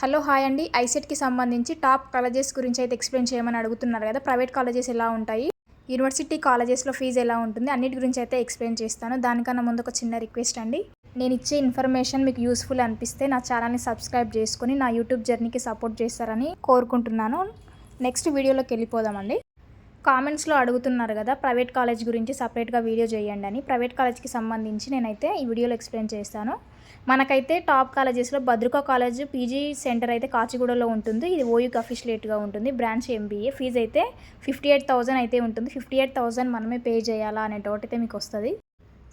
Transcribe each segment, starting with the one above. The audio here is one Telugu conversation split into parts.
హలో హాయ్ అండి. ఐసెట్‌కి సంబంధించి టాప్ కాలేజెస్ గురించి అయితే ఎక్స్‌ప్లెయిన్ చేయమని అడుగుతున్నారు కదా! ప్రైవేట్ కాలేజెస్ ఎలా ఉంటాయి? యూనివర్సిటీ కాలేజెస్‌లో ఫీజు ఎలా ఉంటుంది? అన్నిటి గురించి అయితే ఎక్స్‌ప్లెయిన్ చేస్తాను. దానికన్నా ముందు ఒక చిన్న రిక్వెస్ట్ అండి. నేను ఇచ్చే ఇన్ఫర్మేషన్ మీకు యూస్‌ఫుల్ అనిపిస్తే నా ఛానల్‌ని సబ్స్క్రైబ్ చేసుకొని నా యూట్యూబ్ జర్నీకి సపోర్ట్ చేస్తారని కోరుకుంటున్నాను. నెక్స్ట్ వీడియోలోకి వెళ్ళిపోదామండి. కామెంట్స్‌లో అడుగుతున్నారు కదా! ప్రైవేట్ కాలేజ్ గురించి సెపరేట్‌గా వీడియో చేయండి అని. ప్రైవేట్ కాలేజ్‌కి సంబంధించి నేనైతే ఈ వీడియోలో ఎక్స్‌ప్లెయిన్ చేస్తాను. మనకైతే టాప్ కాలేజెస్‌లో భద్రికా కాలేజ్ పీజీ సెంటర్ అయితే కాచిగూడలో ఉంటుంది. ఇది ఓయూకి అఫిషియేట్‌గా ఉంటుంది. Branch MBA. ఫీజు అయితే 58,000 అయితే ఉంటుంది. 58,000 మనమే పే చేయాలా అనే డౌట్ అయితే మీకు వస్తది.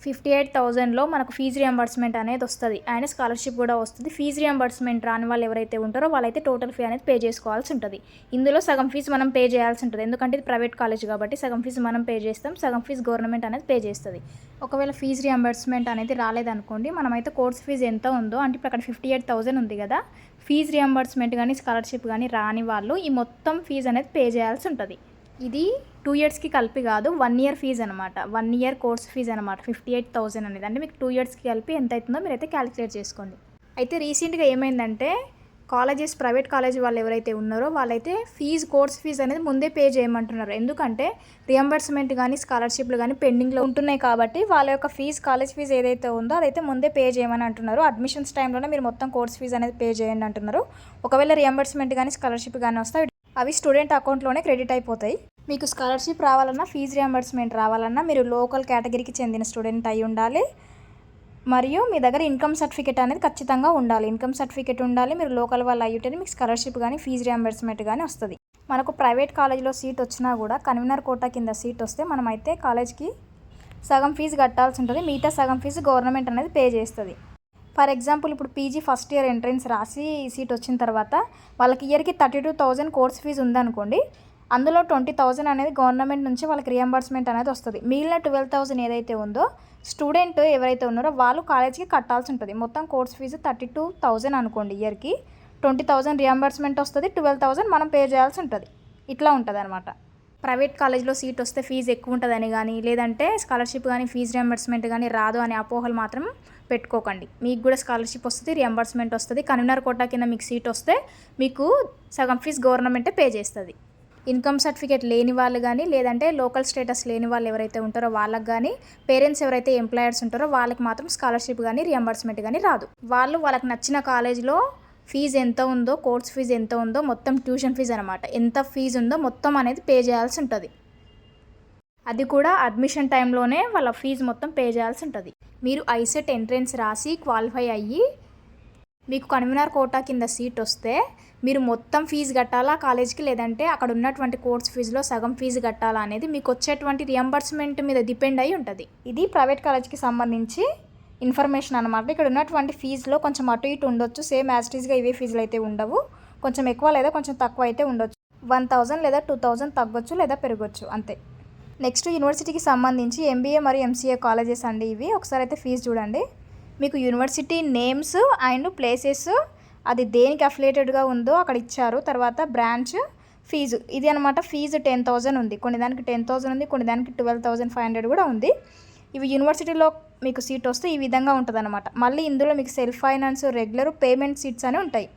58,000లో మనకు ఫీజు రియంబర్స్మెంట్ అనేది వస్తుంది. అండ్ స్కాలర్షిప్ కూడా వస్తుంది. ఫీజు రియంబర్స్మెంట్ రాని వాళ్ళు ఎవరైతే ఉంటారో వాళ్ళైతే టోటల్ ఫీ అనేది పే చేసుకోవాల్సి ఉంటుంది. ఇందులో సగం ఫీజు మనం పే చేయాల్సి ఉంటుంది. ఎందుకంటే ఇది ప్రైవేట్ కాలేజ్ కాబట్టి సగం ఫీజు మనం పే చేస్తాం, సగం ఫీజు గవర్నమెంట్ అనేది పే చేస్తుంది. ఒకవేళ ఫీజు రియంబర్స్మెంట్ అనేది రాలేదనుకోండి, మనమైతే కోర్స్ ఫీజు ఎంత ఉందో, అంటే ఇప్పుడు అక్కడ 58,000 ఉంది కదా, ఫీజు రియంబర్స్మెంట్ కానీ స్కాలర్షిప్ కానీ రాని వాళ్ళు ఈ మొత్తం ఫీజు అనేది పే చేయాల్సి ఉంటుంది. ఇది 2 ఇయర్స్కి కలిపి కాదు, 1 ఇయర్ ఫీజు అనమాట. 1 ఇయర్ కోర్స్ ఫీజు అనమాట 58,000 అనేది. అంటే మీకు 2 ఇయర్స్కి కలిపి ఎంత అవుతుందో మీరైతే క్యాలిక్యులేట్ చేసుకోండి. అయితే రీసెంట్గా ఏమైందంటే కాలేజెస్, ప్రైవేట్ కాలేజ్ వాళ్ళు ఎవరైతే ఉన్నారో వాళ్ళైతే కోర్స్ ఫీజు అనేది ముందే పే చేయమంటున్నారు. ఎందుకంటే రియంబర్స్మెంట్ కానీ స్కాలర్షిప్లు కానీ పెండింగ్లో ఉంటున్నాయి కాబట్టి వాళ్ళ యొక్క కాలేజ్ ఫీజు ఏదైతే ఉందో అదైతే ముందే పే చేయమని అంటున్నారు. అడ్మిషన్స్ టైంలోనే మీరు మొత్తం కోర్స్ ఫీజు అనేది పే చేయండి అంటున్నారు. ఒకవేళ రియంబర్స్మెంట్ కానీ స్కాలర్షిప్ కానీ వస్తే అవి స్టూడెంట్ అకౌంట్లోనే క్రెడిట్ అయిపోతాయి. మీకు స్కాలర్షిప్ రావాలన్నా, ఫీజు రియంబర్స్మెంట్ రావాలన్నా మీరు లోకల్ కేటగిరీకి చెందిన స్టూడెంట్ అయి ఉండాలి. మరియు మీ దగ్గర ఇన్కమ్ సర్టిఫికేట్ అనేది ఖచ్చితంగా ఉండాలి. ఇన్కమ్ సర్టిఫికేట్ ఉండాలి. మీరు లోకల్ వాళ్ళు అయ్యుంటేనే మీకు స్కాలర్షిప్ కానీ ఫీజు రియంబర్స్మెంట్ కానీ వస్తుంది. మనకు ప్రైవేట్ కాలేజ్లో సీట్ వచ్చినా కూడా కన్వీనర్ కోటా కింద సీట్ వస్తే మనమైతే కాలేజ్కి సగం ఫీజు కట్టాల్సి ఉంటుంది. మిగతా సగం ఫీజు గవర్నమెంట్ అనేది పే చేస్తుంది. ఫర్ ఎగ్జాంపుల్ ఇప్పుడు పీజీ ఫస్ట్ ఇయర్ ఎంట్రన్స్ రాసి సీట్ వచ్చిన తర్వాత వాళ్ళకి ఇయర్కి 32,000 కోర్స్ ఫీజు ఉందనుకోండి, అందులో 20,000 అనేది గవర్నమెంట్ నుంచి వాళ్ళకి రియంబర్స్మెంట్ అనేది వస్తుంది. మిగిలిన 12,000 ఏదైతే ఉందో స్టూడెంట్ ఎవరైతే ఉన్నారో వాళ్ళు కాలేజ్కి కట్టాల్సి ఉంటుంది. మొత్తం కోర్స్ ఫీజు 32,000 అనుకోండి, ఇయర్కి 20,000 రియంబర్స్మెంట్ వస్తుంది, 12,000 మనం పే చేయాల్సి ఉంటుంది. ఇట్లా ఉంటుంది అనమాట. ప్రైవేట్ కాలేజ్లో సీట్ వస్తే ఫీజు ఎక్కువ ఉంటుందని కానీ, లేదంటే స్కాలర్షిప్ కానీ ఫీజు రియంబర్స్మెంట్ కానీ రాదు అనే అపోహలు మాత్రం పెట్టుకోకండి. మీకు కూడా స్కాలర్షిప్ వస్తుంది, రియంబర్స్మెంట్ వస్తుంది. కన్వీనర్ కోటా కింద మీకు సీట్ వస్తే మీకు సగం ఫీజు గవర్నమెంటే పే చేస్తుంది. ఇన్కమ్ సర్టిఫికేట్ లేని వాళ్ళు కానీ, లేదంటే లోకల్ స్టేటస్ లేని వాళ్ళు ఎవరైతే ఉంటారో వాళ్ళకి కానీ, పేరెంట్స్ ఎవరైతే ఎంప్లాయర్స్ ఉంటారో వాళ్ళకి మాత్రం స్కాలర్షిప్ కానీ రియంబర్స్మెంట్ కానీ రాదు. వాళ్ళకి నచ్చిన కాలేజ్లో ఫీజు ఎంత ఉందో, కోర్స్ ఫీజు ఎంత ఉందో, మొత్తం ట్యూషన్ ఫీజు అనమాట, ఎంత ఫీజు ఉందో మొత్తం అనేది పే చేయాల్సి ఉంటుంది. అది కూడా అడ్మిషన్ టైంలోనే వాళ్ళ ఫీజు మొత్తం పే చేయాల్సి ఉంటుంది. మీరు ఐసెట్ ఎంట్రన్స్ రాసి క్వాలిఫై అయ్యి మీకు కన్వీనర్ కోటా కింద సీట్ వస్తే మీరు మొత్తం ఫీజు కట్టాలా కాలేజ్కి, లేదంటే అక్కడ ఉన్నటువంటి కోర్స్ ఫీజులో సగం ఫీజు కట్టాలా అనేది మీకు వచ్చేటువంటి రియంబర్స్మెంట్ మీద డిపెండ్ అయి ఉంటుంది. ఇది ప్రైవేట్ కాలేజ్కి సంబంధించి ఇన్ఫర్మేషన్ అనమాట. ఇక్కడ ఉన్నటువంటి ఫీజులో కొంచెం అటు ఇటు ఉండొచ్చు. సేమ్ యాజ్ ఇట్ ఈస్గా ఇవే ఫీజులు అయితే ఉండవు. కొంచెం ఎక్కువ లేదా కొంచెం తక్కువ అయితే ఉండొచ్చు. 1,000 లేదా 2,000 తగ్గొచ్చు లేదా పెరగొచ్చు, అంతే. నెక్స్ట్ యూనివర్సిటీకి సంబంధించి ఎంబీఏ మరియు ఎంసీఏ కాలేజెస్ అండి ఇవి. ఒకసారి అయితే ఫీజు చూడండి. మీకు యూనివర్సిటీ నేమ్స్ అండ్ ప్లేసెస్, అది దేనికి అఫిలియేటెడ్గా ఉందో అక్కడ ఇచ్చారు. తర్వాత బ్రాంచ్, ఫీజు, ఇది అనమాట. ఫీజు 10,000 ఉంది, కొన్ని దానికి 10,000 ఉంది, కొన్ని దానికి 12,500 కూడా ఉంది. ఇవి యూనివర్సిటీలో మీకు సీట్ వస్తే ఈ విధంగా ఉంటుంది అనమాట. మళ్ళీ ఇందులో మీకు self finance, regular, payment seats అని ఉంటాయి.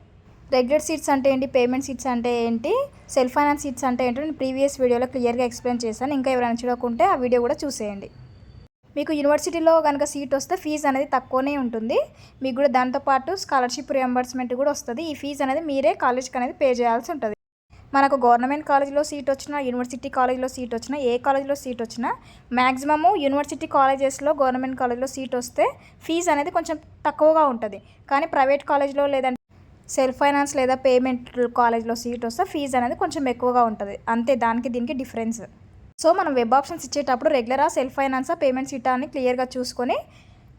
రెగ్యులర్ సీట్స్ అంటే ఏంటి, పేమెంట్ సీట్స్ అంటే ఏంటి, సెల్ఫ్ ఫైనాన్స్ సీట్స్ అంటే ఏంటో నేను ప్రీవియస్ వీడియోలో క్లియర్గా ఎక్స్ప్లెయిన్ చేశాను. ఇంకా ఎవరైనా చూడకుంటే ఆ వీడియో కూడా చూసేయండి. మీకు యూనివర్సిటీలో కనుక సీట్ వస్తే ఫీజు అనేది తక్కువనే ఉంటుంది. మీకు కూడా దాంతోపాటు స్కాలర్షిప్ రియంబర్స్మెంట్ కూడా వస్తుంది. ఈ ఫీజు అనేది మీరే కాలేజ్కి అనేది పే చేయాల్సి ఉంటుంది. మనకు గవర్నమెంట్ కాలేజ్లో సీట్ వచ్చినా, యూనివర్సిటీ కాలేజ్లో సీట్ వచ్చినా, ఏ కాలేజ్లో సీట్ వచ్చినా మ్యాక్సిమము యూనివర్సిటీ కాలేజెస్లో గవర్నమెంట్ కాలేజ్లో సీట్ వస్తే ఫీజు అనేది కొంచెం తక్కువగా ఉంటుంది. కానీ ప్రైవేట్ కాలేజ్లో లేదంటే సెల్ఫ్ ఫైనాన్స్ లేదా పేమెంట్ కాలేజ్లో సీట్ వస్తే ఫీజు అనేది కొంచెం ఎక్కువగా ఉంటుంది, అంతే. దానికి దీనికి డిఫరెన్స్. సో మనం వెబ్ ఆప్షన్స్ ఇచ్చేటప్పుడు రెగ్యులరా, సెల్ఫ్ ఫైనాన్సా, పేమెంట్ సీటా అని క్లియర్గా చూసుకొని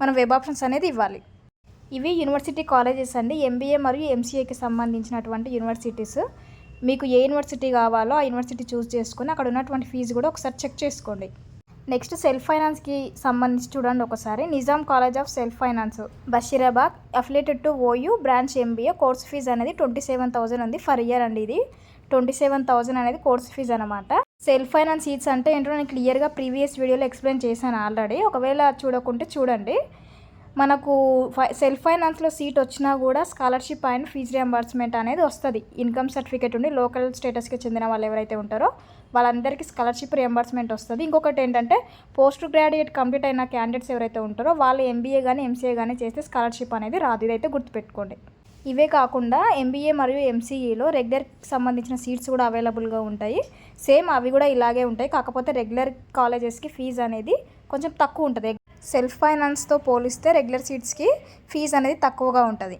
మనం వెబ్ ఆప్షన్స్ అనేది ఇవ్వాలి. ఇవి యూనివర్సిటీ కాలేజెస్ అండి. ఎంబీఏ మరియు ఎంసీఏకి సంబంధించినటువంటి యూనివర్సిటీస్. మీకు ఏ యూనివర్సిటీ కావాలో ఆ యూనివర్సిటీ చూస్ చేసుకొని అక్కడ ఉన్నటువంటి ఫీజు కూడా ఒకసారి చెక్ చేసుకోండి. నెక్స్ట్ సెల్ఫ్ ఫైనాన్స్కి సంబంధించి చూడండి ఒకసారి. Nizam college of self finance, Basheerabad, affiliated to OU, branch MBA. Course fee అనేది 27,000 ఉంది ఫర్ ఇయర్ అండి. ఇది 27,000 అనేది కోర్స్ ఫీజు అనమాట. సెల్ఫ్ ఫైనాన్స్ సీట్స్ అంటే ఏంటో నేను క్లియర్గా ప్రీవియస్ వీడియోలో ఎక్స్ప్లెయిన్ చేశాను ఆల్రెడీ. ఒకవేళ చూడకుంటే చూడండి. మనకు సెల్ఫ్ ఫైనాన్స్లో సీట్ వచ్చినా కూడా స్కాలర్షిప్ అండ్ ఫీజు రియంబర్స్మెంట్ అనేది వస్తుంది. ఇన్కమ్ సర్టిఫికేట్ ఉండి లోకల్ స్టేటస్కి చెందిన వాళ్ళు ఎవరైతే ఉంటారో వాళ్ళందరికీ స్కాలర్షిప్ రియంబర్స్మెంట్ వస్తుంది. ఇంకొకటి ఏంటంటే పోస్ట్ గ్రాడ్యుయేట్ కంప్లీట్ అయిన క్యాండిడేట్స్ ఎవరైతే ఉంటారో వాళ్ళు ఎంబీఏ కానీ ఎంసీఏ కానీ చేస్తే స్కాలర్షిప్ అనేది రాదు. ఇదైతే గుర్తుపెట్టుకోండి. ఇవే కాకుండా ఎంబీఏ మరియు ఎంసీఈలో రెగ్యులర్కి సంబంధించిన సీట్స్ కూడా అవైలబుల్గా ఉంటాయి. సేమ్ అవి కూడా ఇలాగే ఉంటాయి. కాకపోతే రెగ్యులర్ కాలేజెస్కి ఫీజు అనేది కొంచెం తక్కువ ఉంటుంది. సెల్ఫ్ ఫైనాన్స్తో పోలిస్తే రెగ్యులర్ సీట్స్కి ఫీజు అనేది తక్కువగా ఉంటుంది.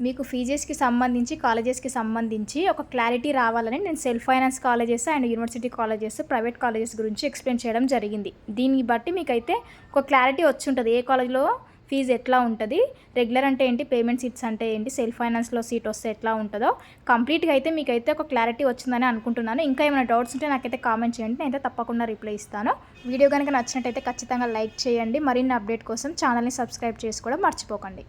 మీకు ఫీజెస్కి సంబంధించి కాలేజెస్కి సంబంధించి ఒక క్లారిటీ రావాలని నేను self finance colleges and university colleges private colleges గురించి ఎక్స్ప్లెయిన్ చేయడం జరిగింది. దీన్ని బట్టి మీకైతే ఒక క్లారిటీ వచ్చి ఉంటుంది. ఏ కాలేజ్లో ఫీజు ఎట్లా ఉంటుంది, రెగ్యులర్ అంటే ఏంటి, పేమెంట్ సీట్స్ అంటే ఏంటి, సెల్ఫ్ ఫైనాన్స్లో సీట్ వస్తే ఎట్లా ఉంటుందో కంప్లీట్గా అయితే మీకైతే ఒక క్లారిటీ వచ్చిందని అనుకుంటున్నాను. ఇంకా ఏమైనా డౌట్స్ ఉంటే నాకైతే కామెంట్ చేయండి, నేనైతే తప్పకుండా రిప్లై ఇస్తాను. వీడియో కనుక నచ్చినట్టయితే ఖచ్చితంగా లైక్ చేయండి. మరిన్ని అప్డేట్ కోసం ఛానల్ని సబ్స్క్రైబ్ చేసుకోవడం మర్చిపోకండి.